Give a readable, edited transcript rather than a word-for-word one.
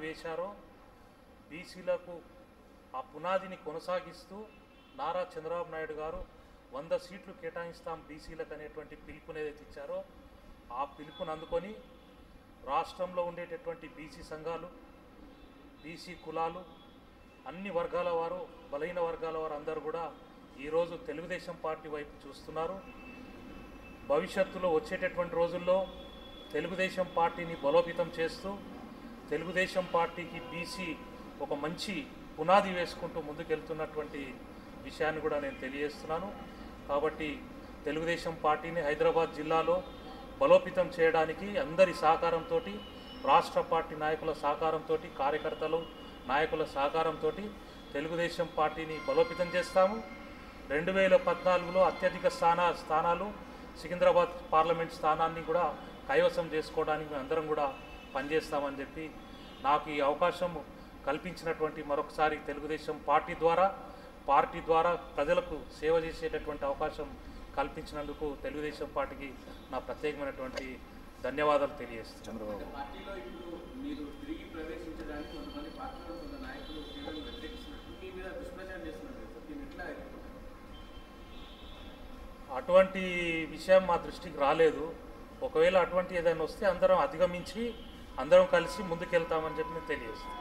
వేశారో బీసీలకు ఆ పునాదిని కొనసాగిస్తూ నారా చంద్రబాబు నాయుడు గారు 100 సీట్లు కేటాయిస్తాం బీసీలకు అనేటువంటి పిలుపుని ఏదైతే ఇచ్చారో ఆ పిలుపుని అందుకొని రాష్ట్రంలో ఉండేటటువంటి బీసీ సంఘాలు, బీసీ కులాలు, అన్ని వర్గాల వారు, బలహీన వర్గాల వారు అందరూ కూడా ఈరోజు తెలుగుదేశం పార్టీ వైపు చూస్తున్నారు. భవిష్యత్తులో వచ్చేటటువంటి రోజుల్లో తెలుగుదేశం పార్టీని బలోపేతం చేస్తూ తెలుగుదేశం పార్టీకి బీసీ ఒక మంచి పునాది వేసుకుంటూ ముందుకెళ్తున్నటువంటి విషయాన్ని కూడా నేను తెలియజేస్తున్నాను. కాబట్టి తెలుగుదేశం పార్టీని హైదరాబాద్ జిల్లాలో బలోపేతం చేయడానికి అందరి సహకారంతో, రాష్ట్ర పార్టీ నాయకుల సహకారంతో, కార్యకర్తలు నాయకుల సహకారంతో తెలుగుదేశం పార్టీని బలోపేతం చేస్తాము. 2014లో అత్యధిక స్థానాలు సికింద్రాబాద్ పార్లమెంట్ స్థానాన్ని కూడా కైవసం చేసుకోవడానికి మేము అందరం కూడా పనిచేస్తామని చెప్పి నాకు ఈ అవకాశం కల్పించినటువంటి మరొకసారి తెలుగుదేశం పార్టీ ద్వారా ప్రజలకు సేవ చేసేటటువంటి అవకాశం కల్పించినందుకు తెలుగుదేశం పార్టీకి నా ప్రత్యేకమైనటువంటి ధన్యవాదాలు తెలియజేస్తున్నాను. అటువంటి విషయం మా దృష్టికి రాలేదు. ఒకవేళ అటువంటి ఏదైనా వస్తే అందరం అధిగమించి అందరం కలిసి ముందుకెళ్తామని చెప్పి నేను తెలియజేస్తాను.